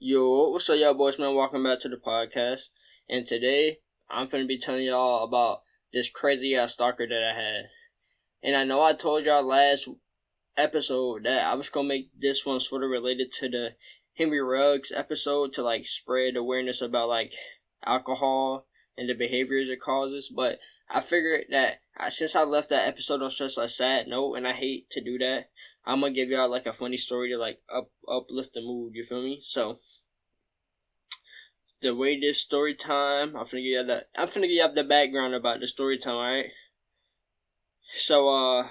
Yo, what's up, y'all boys, man? Welcome back to the podcast. And today, I'm finna be telling y'all about this crazy ass stalker that I had. And I know I told y'all last episode that I was gonna make this one sort of related to the Henry Ruggs episode to spread awareness about alcohol and the behaviors it causes. But I figured that since I left that episode on such a sad note, and I hate to do that, I'm gonna give y'all a funny story to uplift the mood. You feel me? So the way this story time, I'm finna give you the background about the story time. All right. So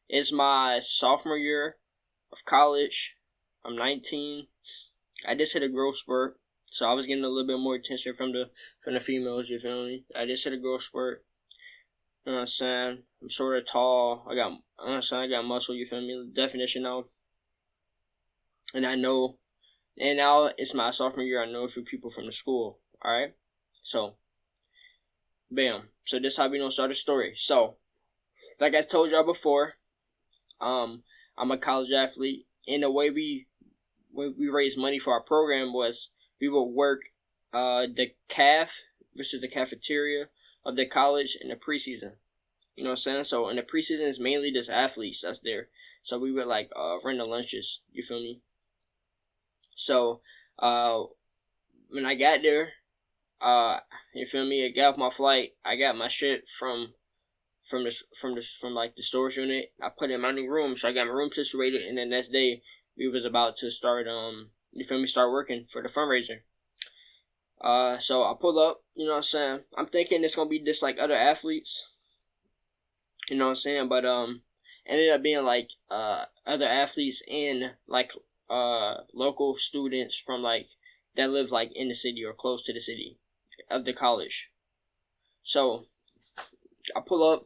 it's my sophomore year of college. I'm 19. I just hit a growth spurt, so I was getting a little bit more attention from the females. You feel me? I just hit a growth spurt. You know what I'm saying? I'm sort of tall. I got muscle. You feel me? Definition now. And I know, and now it's my sophomore year. I know a few people from the school. All right. So, bam. So this is how we gonna start a story. So, like I told y'all before, I'm a college athlete, and the way we raised money for our program was we would work the caf, which is the cafeteria of the college, in the preseason. You know what I'm saying? So in the preseason, it's mainly just athletes that's there. So we would run the lunches. You feel me? So when I got there, you feel me? I got off my flight. I got my shit from the storage unit. I put it in my new room, so I got my room situated. And the next day, we was about to start start working for the fundraiser. So I pull up. You know what I'm saying? I'm thinking it's gonna be just like other athletes. You know what I'm saying? But ended up being other athletes and local students from that live in the city or close to the city of the college. So I pull up.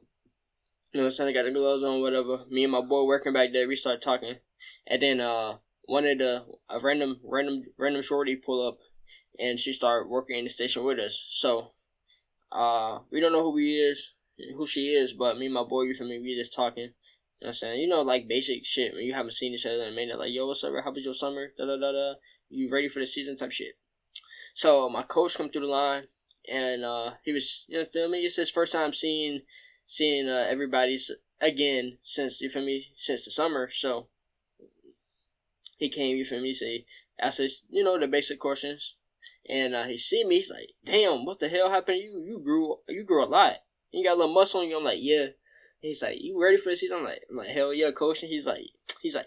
You know what I'm saying? I got the gloves on, whatever. Me and my boy working back there, we start talking. And then one of a random shorty pull up, and she started working in the station with us. So we don't know who she is, but me and my boy, you feel me, we just talking. You know what I'm saying? You know, basic shit when you haven't seen each other in a minute. Yo, what's up? How was your summer? Da da da da. You ready for the season type shit. So my coach come through the line, and he was, you know, feel me? It's his first time seeing everybody's again since the summer. So he came, you feel me? Asked us, the basic questions, and he see me. He's like, "Damn, what the hell happened to you? You grew a lot. You got a little muscle on you." I'm like, "Yeah." He's like, "You ready for the season?" I'm like, "Hell yeah, coach." And he's like,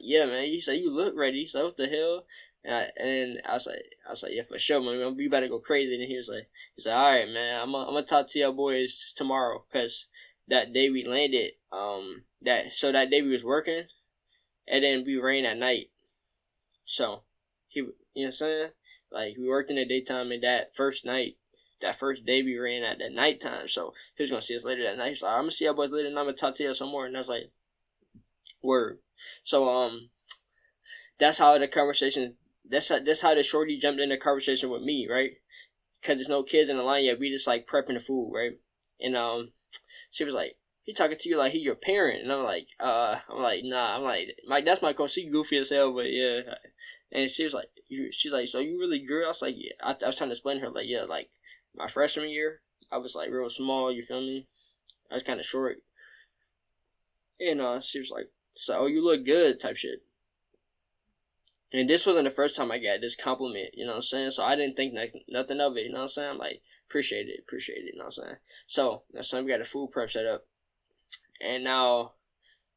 "Yeah, man." He's like, "You look ready." He's like, "What the hell?" And I was like, "Yeah, for sure, man. We better go crazy." And he's like, "All right, man. I'm gonna talk to y'all boys tomorrow, cause that day we landed, that day we was working, and then we ran at night. So he, you know what I'm saying? We worked in the daytime, and that first day we ran at the nighttime. So he was gonna see us later that night. He's like, "I'm gonna see y'all boys later, and I'm gonna talk to y'all some more." And I was like, "Word." So that's how the conversation. That's how the shorty jumped in the conversation with me, right? Because there's no kids in the line yet. We just prepping the food, right? And she was like, "He talking to you like he your parent," and I'm like, "Nah." I'm like, "That's my coach. She goofy as hell, but yeah." And she was like, "She's like, so you really grew?" I was like, "Yeah." I was trying to explain to her yeah, my freshman year, I was real small. You feel me? I was kind of short, and she was like, "So you look good," type shit. And this wasn't the first time I got this compliment, you know what I'm saying? So I didn't think nothing of it, you know what I'm saying? I'm like, appreciate it, you know what I'm saying? So, that's time we got a food prep set up. And now,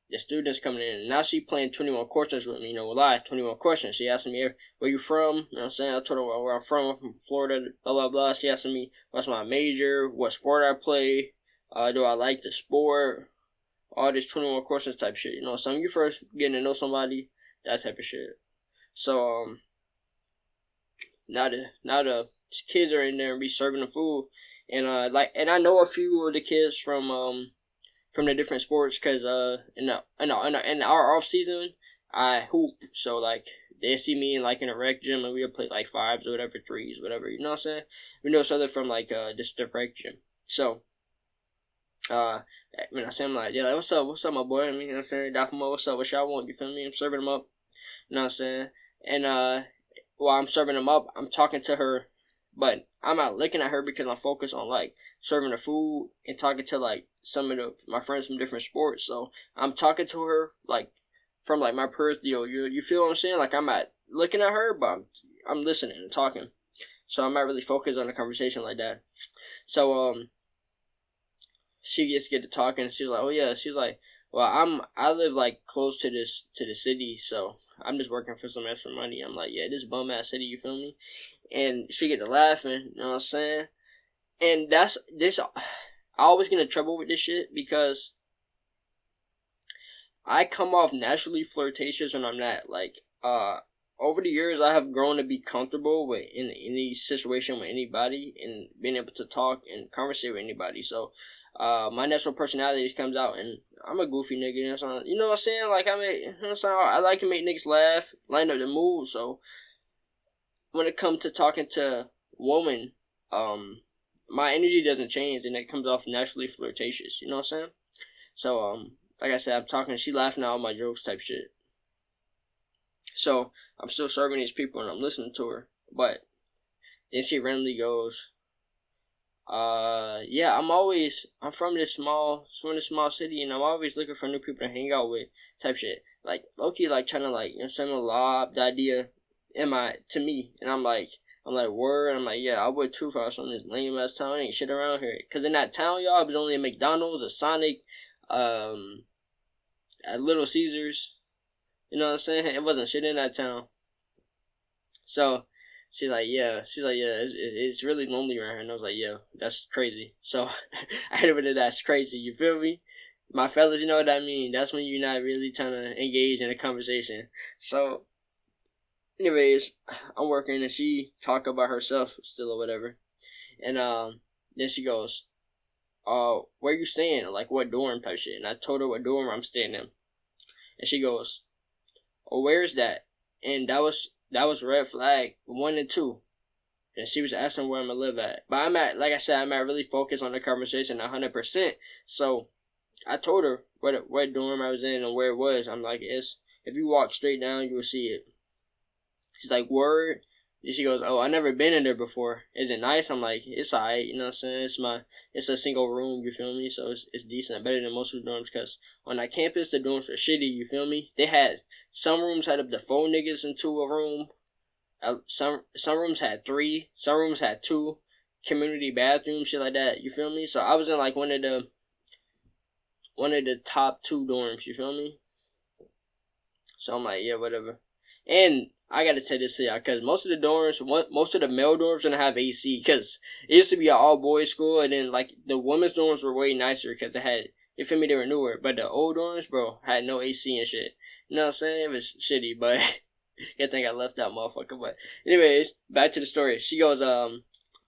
the students coming in. And now she playing 21 questions with me, 21 questions. She asking me, "Where you from?" You know what I'm saying? I told her where I'm from. I'm from Florida, blah, blah, blah. She asking me, what's my major, what sport I play, do I like the sport, all this 21 questions type shit, So when you first getting to know somebody, that type of shit. So now the kids are in there and be serving the food, and I know a few of the kids from the different sports, cause in our off season I hoop, so they see me in a rec gym, and we'll play fives or whatever, threes, whatever, you know what I'm saying? We know each other from this the rec gym. So when I say, I'm like, "Yeah, what's up my boy?" I mean, you know what I'm saying? What's up, what y'all want? You feel me? I'm serving them up, you know what I'm saying? And while I'm serving them up, I'm talking to her, but I'm not looking at her because I'm focused on like serving the food and talking to like some of my friends from different sports. So I'm talking to her like from like my peripheral. You feel what I'm saying? Like I'm not looking at her, but I'm listening and talking. So I'm not really focused on the conversation like that. So she gets get to talking. She's like, oh yeah. She's like, well, I live like close to the city, so I'm just working for some extra money. I'm like, yeah, this bum ass city, you feel me? And she get to laughing, you know what I'm saying? And that's this. I always get in trouble with this shit because I come off naturally flirtatious when I'm not. Like, over the years, I have grown to be comfortable with in any situation with anybody and being able to talk and conversate with anybody. So, my natural personality just comes out, and I'm a goofy nigga. You know what I'm saying? Like, you know what I'm saying? I like to make niggas laugh, lighten up the mood. So, when it comes to talking to women, my energy doesn't change, and it comes off naturally flirtatious. You know what I'm saying? So, like I said, I'm talking, she laughing at all my jokes type shit. So, I'm still serving these people and I'm listening to her. But, then she randomly goes, yeah, I'm from this small city and I'm always looking for new people to hang out with type shit. Like, low-key, like, trying to, like, you know, send a lob the idea to me. And I'm like, word. I'm like, yeah, I would too if I was from this lame ass town. Ain't shit around here. Cause in that town, y'all, it was only a McDonald's, a Sonic, at Little Caesars. You know what I'm saying? It wasn't shit in that town. So she's like, yeah, it's really lonely around here. And I was like, yeah, that's crazy. So I hit it with it, that's crazy. You feel me? My fellas, you know what I mean? That's when you're not really trying to engage in a conversation. So, anyways, I'm working and she talk about herself still or whatever. And then she goes, where you staying? Like, what dorm type shit? And I told her what dorm I'm staying in. And she goes, oh, where's that? And that was red flag 1 and 2. And she was asking where I'm gonna live at. But like I said, I'm at really focused on the conversation 100%. So I told her what dorm I was in and where it was. I'm like, if you walk straight down, you will see it. She's like, word. And she goes, oh, I never been in there before. Is it nice? I'm like, it's alright, you know what I'm saying? It's a single room, you feel me? So it's decent, better than most of the dorms, because on that campus, the dorms were shitty, you feel me? They had, some rooms had up to 4 niggas into a room. Some rooms had 3, some rooms had 2, community bathrooms, shit like that, you feel me? So I was in like one of the top 2 dorms, you feel me? So I'm like, yeah, whatever. And I gotta say this to y'all, because most of the male dorms gonna have AC, because it used to be an all-boys school, and then, like, the women's dorms were way nicer, because you feel me, they were newer, but the old dorms, bro, had no AC and shit. You know what I'm saying? It was shitty, but I think I left that motherfucker, but anyways, back to the story. She goes, oh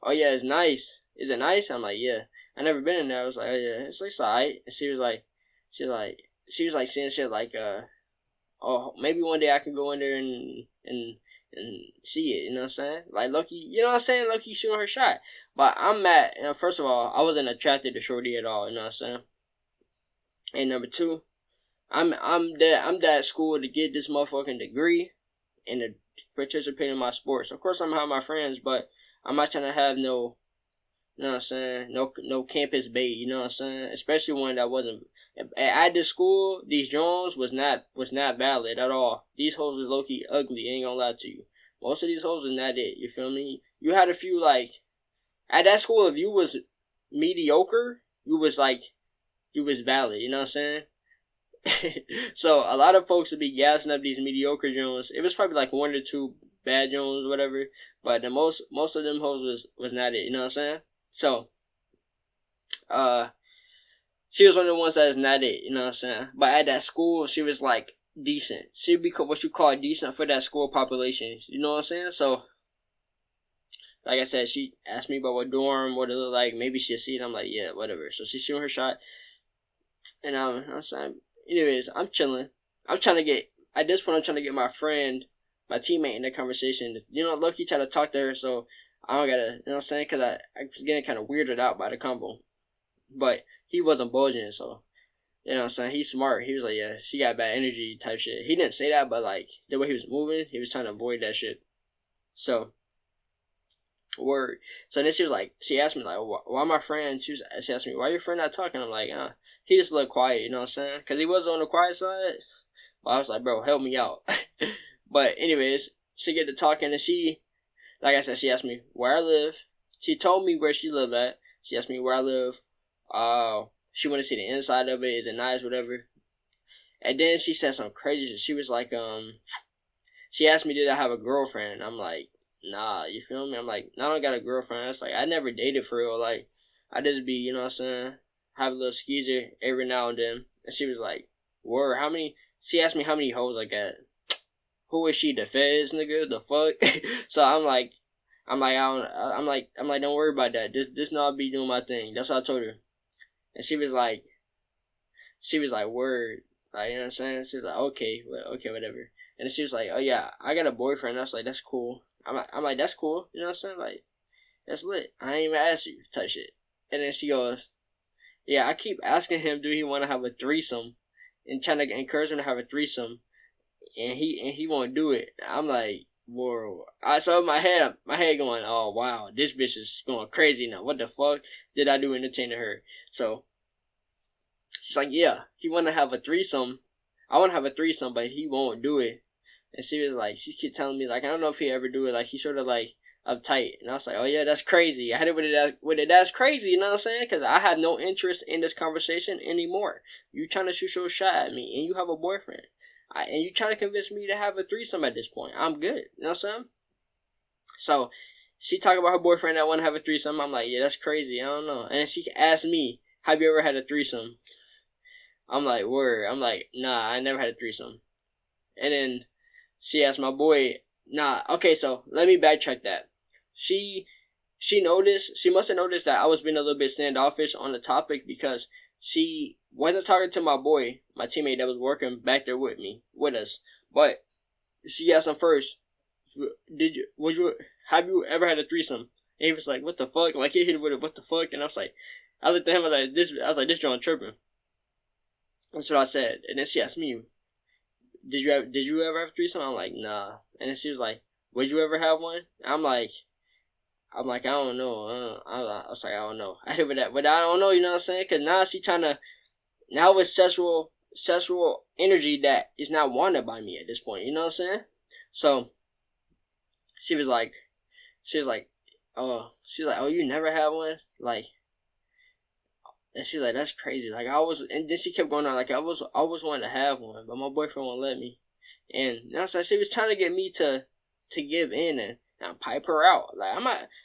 yeah, it's nice. Is it nice? I'm like, yeah. I never been in there. I was like, oh yeah, it's alright. And she was like saying shit like, oh, maybe one day I can go in there and see it, you know what I'm saying? Like, Loki, you know what I'm saying? Loki shooting her shot. But I'm mad. You know, first of all, I wasn't attracted to Shorty at all, you know what I'm saying? And number 2, I'm that school to get this motherfucking degree and to participate in my sports. Of course, I'm gonna have my friends, but I'm not trying to have no, you know what I'm saying, no campus bait, you know what I'm saying? Especially one that wasn't at this school. These Jones was not valid at all. These hoes is low key ugly. Ain't gonna lie to you. Most of these hoes is not it. You feel me? You had a few like at that school. If you was mediocre, you was valid. You know what I'm saying? So a lot of folks would be gassing up these mediocre Jones. It was probably like 1 or 2 bad Jones, or whatever. But the most of them hoes was not it. You know what I'm saying? So, she was one of the ones that is not it, you know what I'm saying? But at that school, she was like decent. She would be what you call decent for that school population, you know what I'm saying? So, like I said, she asked me about what dorm, what it looked like. Maybe she'll see it. I'm like, yeah, whatever. So she's shooting her shot. And I'm saying, anyways, I'm chilling. At this point, I'm trying to get my friend, my teammate in the conversation. You know, Loki tried to talk to her, so I don't gotta, you know what I'm saying? Because I was getting kind of weirded out by the combo. But he wasn't bulging, so, you know what I'm saying? He's smart. He was like, yeah, she got bad energy type shit. He didn't say that, but, like, the way he was moving, he was trying to avoid that shit. So, word. So then she asked me, like, why my friend, she asked me, why your friend not talking? I'm like, he just a little quiet, you know what I'm saying? Because he was on the quiet side. But I was like, bro, help me out. But anyways, she get to talking, and she, like I said, she asked me where I live. She told me where she lived at. She asked me where I live. She wanted to see the inside of it. Is it nice, whatever. And then she said something crazy. She was like, she asked me, did I have a girlfriend? I'm like, nah, you feel me? I'm like, no, I don't got a girlfriend. That's like, I never dated for real. Like, I just be, you know what I'm saying, have a little skeezer every now and then. And she was like, word, she asked me how many hoes I got. Who is she, the feds, nigga? The fuck? So I'm like, don't worry about that. This not be doing my thing. That's what I told her. And she was like, word. Like, you know what I'm saying? She was like, okay, whatever. And then she was like, oh yeah, I got a boyfriend. I was like, that's cool. I'm like, that's cool. You know what I'm saying? Like, that's lit. I ain't even asked you type shit. And then she goes, yeah, I keep asking him, do he want to have a threesome? And trying to encourage him to have a threesome. And he won't do it. I'm like, whoa. I saw my head going, oh wow, this bitch is going crazy now. What the fuck did I do entertaining her? So she's like, yeah, he want to have a threesome. I want to have a threesome, but he won't do it. And she was like, she kept telling me, like, I don't know if he ever do it. Like, he's sort of like uptight. And I was like, oh yeah, that's crazy. I had it with it. That's crazy. You know what I'm saying? Because I have no interest in this conversation anymore. You trying to shoot your shot at me, and you have a boyfriend. And you trying to convince me to have a threesome at this point. I'm good. You know what I'm saying? So, she talked about her boyfriend that want to have a threesome. I'm like, yeah, that's crazy. I don't know. And then she asked me, have you ever had a threesome? I'm like, word. I'm like, nah, I never had a threesome. And then she asked my boy, nah, okay, so let me backtrack that. She must have noticed that I was being a little bit standoffish on the topic because she wasn't talking to my boy, my teammate that was working back there with us. But she asked him first, have you ever had a threesome? And he was like, what the fuck? Like, he hit it with it, what the fuck? And I was like, I looked at him, I was like, this John tripping. That's what I said. And then she asked me, did you ever have a threesome? I'm like, nah. And then she was like, would you ever have one? I'm like, I don't know. I was like, I don't know. I did that, but I don't know. You know what I'm saying? Because now she now it's sexual energy that is not wanted by me at this point. You know what I'm saying? So she was like, oh, you never had one, like. And she's like, that's crazy. Like, and then she kept going on, like, I was wanting to have one, but my boyfriend won't let me. And you know, so she was trying to get me to give in and pipe her out. Like,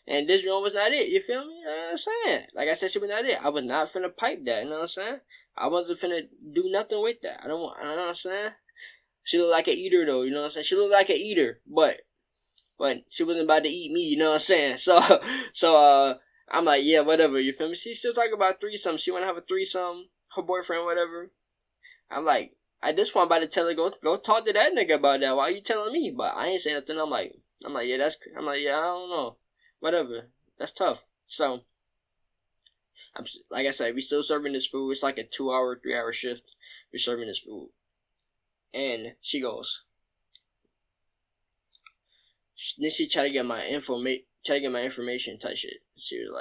and this one was not it, you feel me? You know what I'm saying? Like I said, she was not it. I was not finna pipe that, you know what I'm saying? I wasn't finna do nothing with that. I don't know what I'm saying? She looked like an eater, though, you know what I'm saying? She looked like an eater, but she wasn't about to eat me, you know what I'm saying? So, I'm like, yeah, whatever, you feel me? She's still talking about threesome. She want to have a threesome, her boyfriend, whatever. I'm like, at this point, I'm about to tell her, go talk to that nigga about that. Why are you telling me? But I ain't saying nothing. I'm like, yeah, I don't know. Whatever. That's tough. So, like I said, we still serving this food. It's like a 2-hour, 3-hour shift. We're serving this food. And she goes, then she tried to get my information type shit. She was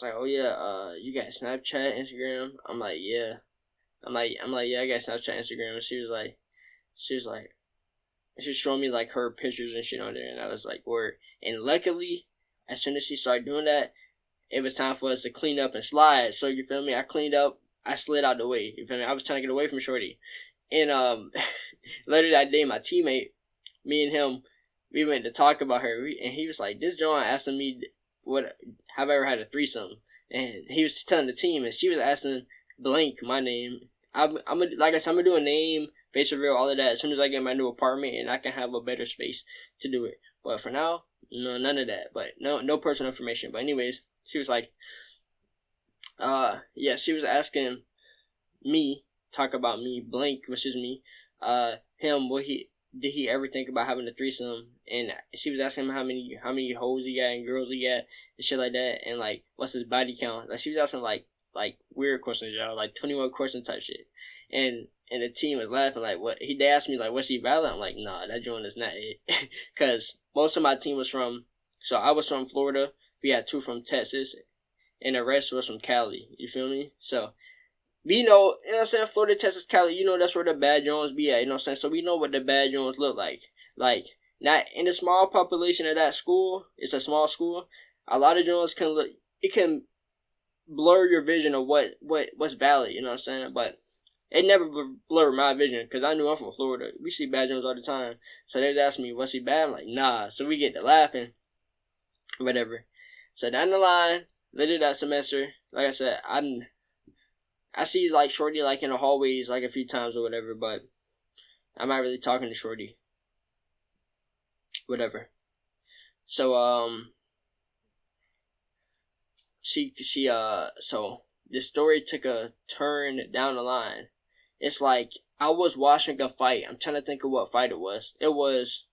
like, oh yeah, you got Snapchat, Instagram? I'm like, yeah. I'm like, yeah, I got Snapchat, Instagram. And she was like, she was showing me like her pictures and shit on there, and I was like, word. And luckily, as soon as she started doing that, it was time for us to clean up and slide. So you feel me? I cleaned up, I slid out the way. You feel me? I was trying to get away from Shorty. And later that day, my teammate, me and him, we went to talk about her, and he was like, this John asking me, have I ever had a threesome? And he was telling the team, and she was asking blank my name. Like I said, I'm gonna do a name, face reveal, all of that as soon as I get my new apartment and I can have a better space to do it. But for now, no, none of that. But no personal information. But anyways, she was like, yeah, she was asking me, talk about me, blank, which is me, him, did he ever think about having a threesome? And she was asking him how many hoes he got and girls he got and shit like that, and like what's his body count. Like she was asking like weird questions, y'all, like 21 question type shit. And and the team was laughing like, what? They asked me like, what's he battling? I'm like, nah, that joint is not it, because most of my team was from. So I was from Florida. We had 2 from Texas, and the rest was from Cali. You feel me? So we know, you know what I'm saying, Florida, Texas, Cali, you know that's where the bad Jones be at, you know what I'm saying? So we know what the bad Jones look like. Like, not in the small population of that school, it's a small school, a lot of Jones can look, it can blur your vision of what's valid, you know what I'm saying? But it never blurred my vision, because I knew I'm from Florida. We see bad Jones all the time. So they'd ask me, what's he bad? I'm like, nah. So we get to laughing, whatever. So down the line, later that semester, like I said, I see like Shorty like in the hallways like a few times or whatever, but I'm not really talking to Shorty. Whatever. So so this story took a turn down the line. It's like I was watching a fight. I'm trying to think of what fight it was. It was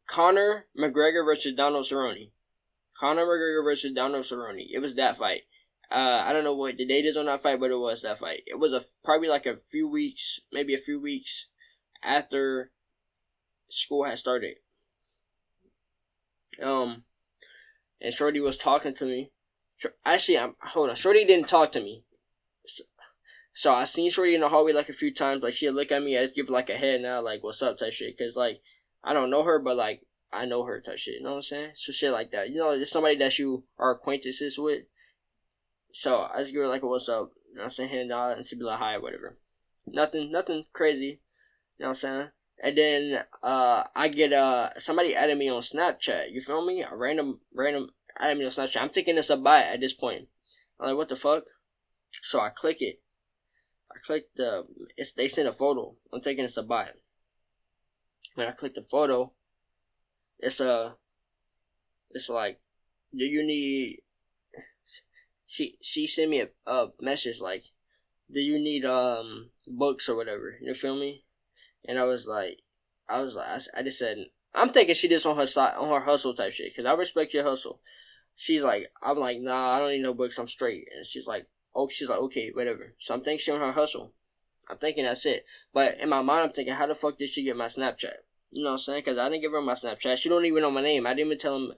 Conor McGregor versus Donald Cerrone. Conor McGregor versus Donald Cerrone. It was that fight. I don't know what the date is on that fight, but it was that fight. It was probably like a few weeks after school had started. And Shorty was talking to me. Actually, hold on. Shorty didn't talk to me. So I seen Shorty in the hallway like a few times. Like she'd look at me, I just give like a head nod, like what's up type shit. Cause like I don't know her, but like I know her type shit. You know what I'm saying? So shit like that. You know, there's somebody that you are acquaintances with. So I just give her like a what's up, you know what I'm saying, hand nod, and she'd be like hi or whatever. Nothing crazy, you know what I'm saying? And then I get somebody added me on Snapchat, you feel me? A random added me on Snapchat. I'm thinking it's a bot at this point. I'm like, what the fuck? So I click it. They sent a photo. I'm thinking it's a bot. When I click the photo, it's like, do you need? She sent me a message like, do you need books or whatever? You feel me? And I just said, I'm thinking she did this on her side, on her hustle type shit, because I respect your hustle. I'm like, nah, I don't need no books, I'm straight. And she's like, okay, whatever. So I'm thinking she on her hustle. I'm thinking that's it. But in my mind, I'm thinking, how the fuck did she get my Snapchat? You know what I'm saying? Because I didn't give her my Snapchat. She don't even know my name. I didn't even tell him.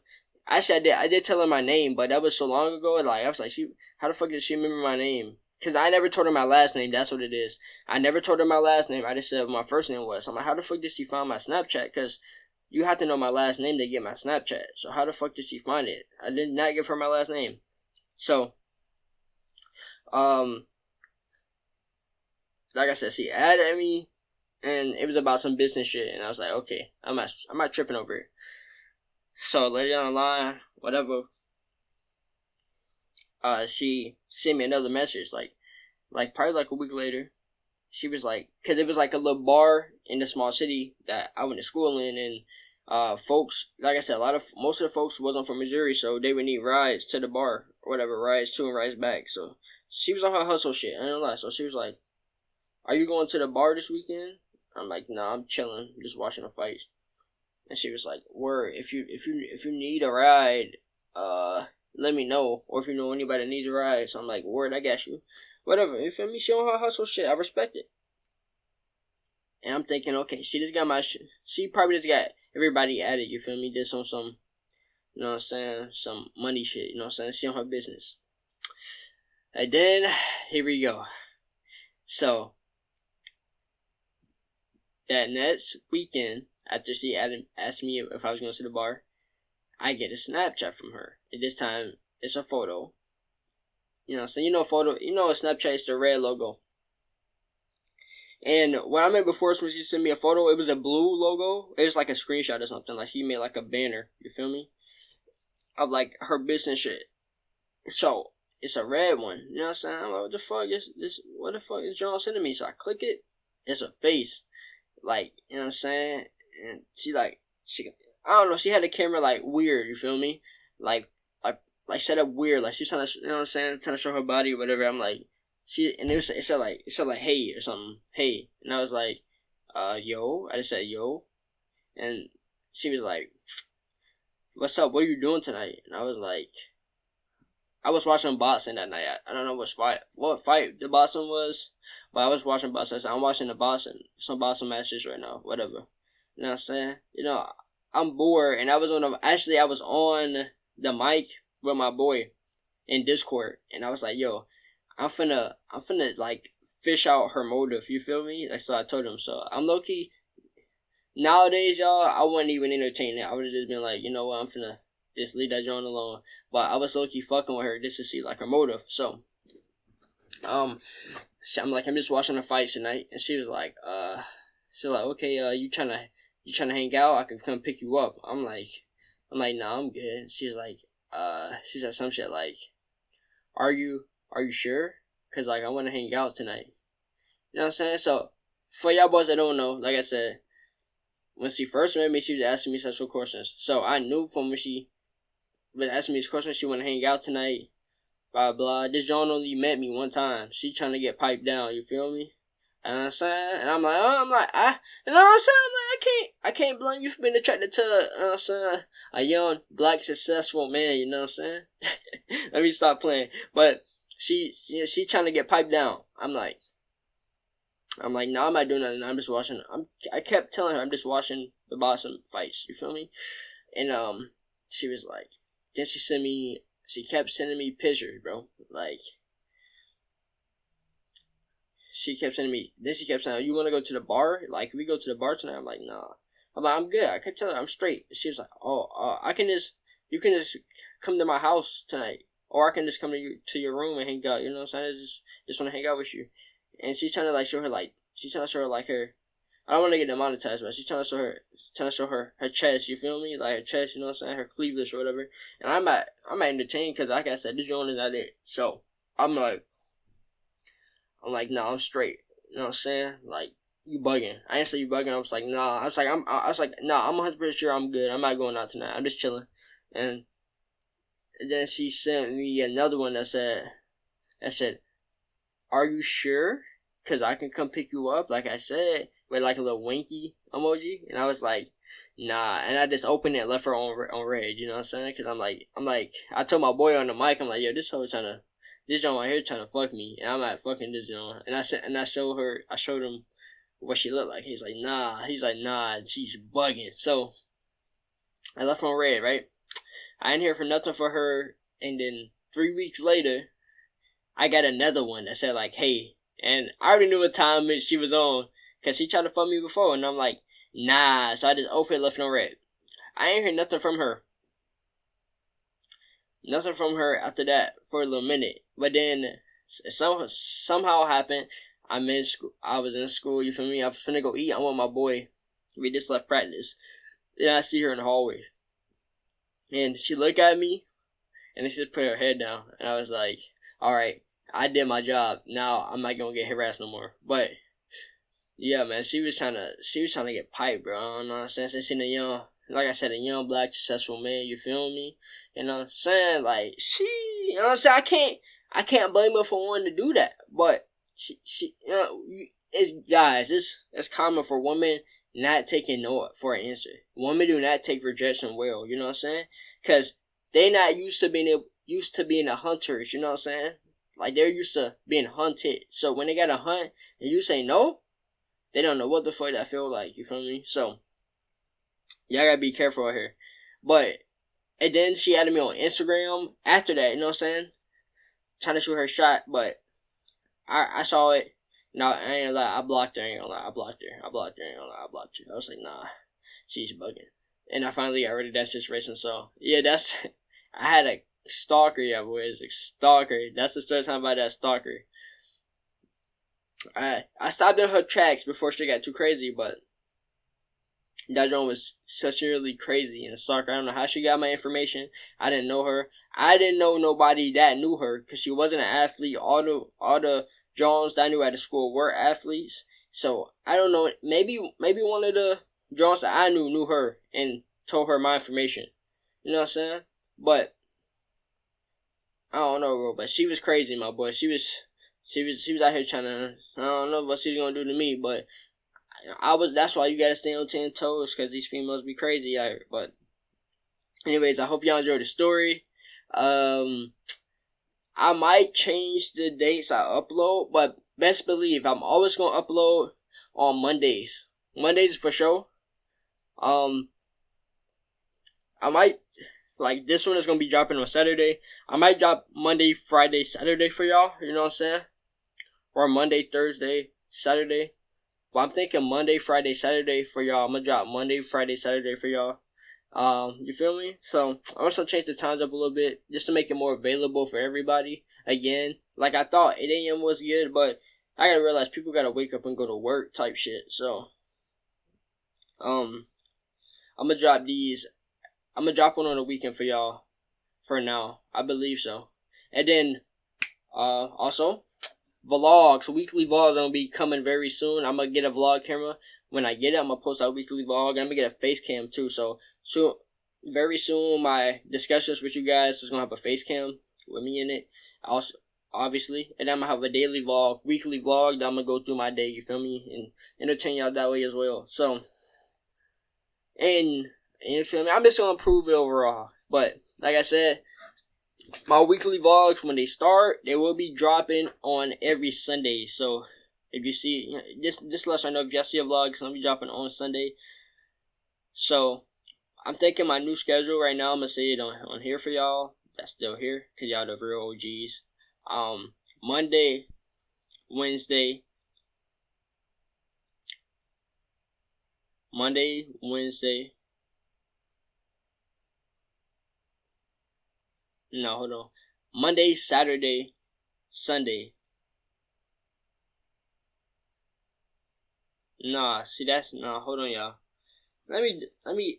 Actually, I did tell her my name, but that was so long ago. Like I was like, how the fuck did she remember my name? Because I never told her my last name. That's what it is. I never told her my last name. I just said what my first name was. I'm like, how the fuck did she find my Snapchat? Because you have to know my last name to get my Snapchat. So how the fuck did she find it? I did not give her my last name. So, like I said, she added me, and it was about some business shit. And I was like, okay, I'm not tripping over it. So later down the line, whatever, she sent me another message, like probably like a week later. She was like, cause it was like a little bar in the small city that I went to school in, and folks, like I said, most of the folks wasn't from Missouri, so they would need rides to the bar or whatever, rides to and rides back. So she was on her hustle shit. I don't lie. So she was like, "Are you going to the bar this weekend?" I'm like, "Nah, I'm chilling, just watching the fights." And she was like, "Word, if you need a ride, let me know, or if you know anybody that needs a ride." So I'm like, "Word, I got you." Whatever, you feel me? She on her hustle shit. I respect it. And I'm thinking, okay, she just got my shit. She probably just got everybody added, you feel me? Did some, you know what I'm saying, some money shit, you know what I'm saying? She on her business. And then, here we go. So, that next weekend, after she asked me if I was going to the bar, I get a Snapchat from her. And this time, it's a photo. You know what I'm saying? You know a Snapchat is the red logo. And what I meant before is when she sent me a photo, it was a blue logo. It was like a screenshot or something. Like she made like a banner, you feel me? Of like her business shit. So, it's a red one. You know what I'm saying? I'm like, what the fuck is John sending me? So I click it. It's a face. Like, you know what I'm saying? And I don't know, she had the camera like weird, you feel me? Like set up weird, like she's trying to, you know what I'm saying, trying to show her body or whatever. I'm like, it said like hey or something, hey, and I was like, yo, I just said yo, and she was like, what's up? What are you doing tonight? And I was like, I was watching boxing that night. I don't know what fight the boxing was, but I was watching boxing. So I'm watching some boxing matches right now. Whatever. You know what I'm saying? I'm bored, and I was on the mic with my boy in Discord, and I was like, yo, I'm finna like fish out her motive. You feel me? Like, so I told him. So I'm low key. Nowadays, y'all, I wouldn't even entertain it. I would have just been like, you know what, I'm finna just leave that joint alone. But I was low key fucking with her just to see like her motive. So, I'm just watching the fights tonight, and she was like, okay, you trying to hang out? I can come pick you up. I'm like, nah, I'm good. She's like, she said some shit like, are you sure? Cause like I want to hang out tonight. You know what I'm saying? So for y'all boys that don't know, like I said, when she first met me, she was asking me sexual questions. So I knew from when she was asking me these questions, she want to hang out tonight. Blah blah. This John only met me one time. She trying to get piped down. You feel me? You know what I'm saying? And I'm like, you know what I'm saying? I'm like, I can't blame you for being attracted to, you know what I'm saying, a young, black, successful man, you know what I'm saying? Let me stop playing. But she trying to get piped down. I'm like, no, I'm not doing nothing. I'm just watching. I kept telling her I'm just watching the boxing fights. You feel me? And she was like, then she kept sending me pictures, bro. Like, she kept saying, you want to go to the bar? Like, we go to the bar tonight? I'm like, nah. I'm like, I'm good. I kept telling her I'm straight. She was like, you can just come to my house tonight. Or I can just come to your room and hang out. You know what I'm saying? I just want to hang out with you. And she's trying to like show her her, I don't want to get demonetized, but she's trying to show her chest, you feel me? Like her chest, you know what I'm saying? Her cleavage or whatever. And I'm not entertained because, like I said, this joint is not it. So, I'm like, nah, I'm straight. You know what I'm saying? Like, you bugging. I didn't say you bugging. I was like, nah. I was like, nah, I'm 100% sure I'm good. I'm not going out tonight. I'm just chilling. And then she sent me another one that said, are you sure? Because I can come pick you up, like I said, with like a little winky emoji. And I was like, nah. And I just opened it and left her on red, you know what I'm saying? Because I'm like, I told my boy on the mic, I'm like, yo, this John right here trying to fuck me. And I'm like, fucking this John. And I showed him what she looked like. He's like, nah, she's bugging. So, I left her on red, right? I didn't hear for nothing for her. And then 3 weeks later, I got another one that said like, hey, and I already knew what time she was on because she tried to fuck me before, and I'm like, nah. So I just opened, left it on red. I ain't hear nothing from her. Nothing from her after that for a little minute. But then somehow happened. I'm in school. I was in school. You feel me? I was finna go eat. I'm with my boy. We just left practice. Then I see her in the hallway, and she looked at me, and she just put her head down, and I was like, all right. I did my job. Now I'm not gonna get harassed no more. But yeah, man, she was trying to get piped, bro. I don't know what I'm saying. She's a young, like I said, a young black successful man. You feel me? You know what I'm saying? Like you know what I'm saying? I can't blame her for wanting to do that. But she it's common for women not taking no for an answer. Women do not take rejection well. You know what I'm saying? Because they not used to being a hunters. You know what I'm saying? Like, they're used to being hunted. So, when they gotta hunt, and you say no, they don't know what the fuck that feel like. You feel me? So, y'all gotta be careful out here. But, and then she added me on Instagram after that, you know what I'm saying? Trying to shoot her shot, but I saw it. No, I ain't gonna lie. I blocked her. I blocked her. I was like, nah, she's bugging. And I finally got rid of that situation. So, yeah, I had a Stalker, yeah, boys. Stalker. That's the story time about that Stalker. I stopped in her tracks before she got too crazy, but that joint was sincerely crazy. And Stalker, I don't know how she got my information. I didn't know her. I didn't know nobody that knew her because she wasn't an athlete. All the Jones that I knew at the school were athletes. So I don't know. Maybe one of the Jones that I knew her and told her my information. You know what I'm saying? But I don't know, bro, but she was crazy, my boy. She was out here trying to, I don't know what she's gonna do to me, but that's why you gotta stay on 10 toes, because these females be crazy out here. But anyways, I hope y'all enjoyed the story. I might change the dates I upload, but best believe I'm always gonna upload on Mondays. Mondays for sure. I might, like, this one is gonna be dropping on Saturday. I might drop Monday, Friday, Saturday for y'all. You know what I'm saying? Or Monday, Thursday, Saturday. Well, I'm thinking Monday, Friday, Saturday for y'all. I'm gonna drop Monday, Friday, Saturday for y'all. You feel me? So I also changed the times up a little bit just to make it more available for everybody. Again, like I thought 8 a.m. was good, but I gotta realize people gotta wake up and go to work type shit. So I'm gonna drop these. I'm gonna drop one on the weekend for y'all. For now, I believe so. And then also vlogs, weekly vlogs are gonna be coming very soon. I'm gonna get a vlog camera. When I get it, I'm gonna post out weekly vlog. I'm gonna get a face cam too. So very soon, my discussions with you guys is gonna have a face cam with me in it. Also, obviously, and I'm gonna have a daily vlog, weekly vlog that I'm gonna go through my day. You feel me? And entertain y'all that way as well. So, and you feel me? I'm just gonna improve it overall. But like I said, my weekly vlogs, when they start, they will be dropping on every Sunday. So if you see, you know, just let us know if y'all see a vlog, it's gonna be dropping on Sunday. So I'm thinking my new schedule right now. I'm gonna say it on here for y'all that's still here, cause y'all the real OGs. Monday, Wednesday. No, hold on. Monday, Saturday, Sunday. Nah, see hold on, y'all. Let me.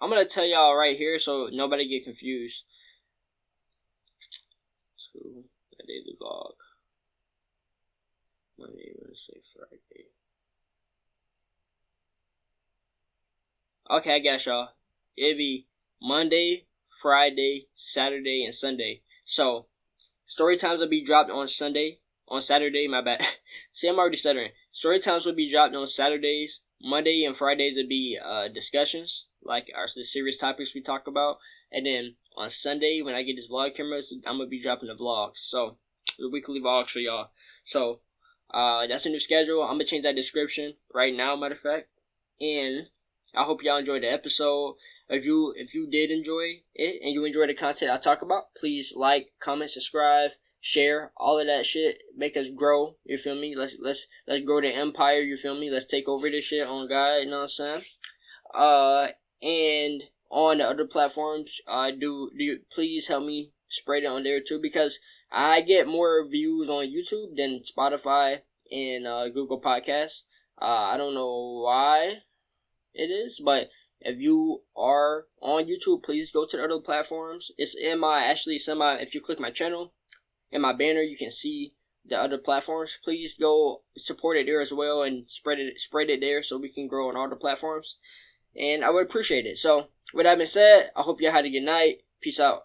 I'm gonna tell y'all right here so nobody get confused. To the daily vlog. Monday, Wednesday, Friday. Okay, I got y'all. It'll be Monday, Friday, Saturday, and Sunday. So, story times will be dropped on Saturday, my bad. See, I'm already stuttering. Story times will be dropped on Saturdays. Monday and Fridays will be discussions, like the serious topics we talk about. And then on Sunday, when I get this vlog camera, I'm going to be dropping the vlogs. So, the weekly vlogs for y'all. So, that's the new schedule. I'm going to change that description right now, matter of fact. And I hope y'all enjoyed the episode. If you did enjoy it and you enjoy the content I talk about, please like, comment, subscribe, share, all of that shit. Make us grow. You feel me? Let's grow the empire. You feel me? Let's take over this shit on God. You know what I'm saying? And on the other platforms, do please help me spread it on there too, because I get more views on YouTube than Spotify and Google Podcasts. I don't know why it is, but if you are on YouTube, please go to the other platforms. It's if you click my channel, in my banner, you can see the other platforms. Please go support it there as well and spread it there so we can grow on all the platforms. And I would appreciate it. So, with that being said, I hope you had a good night. Peace out.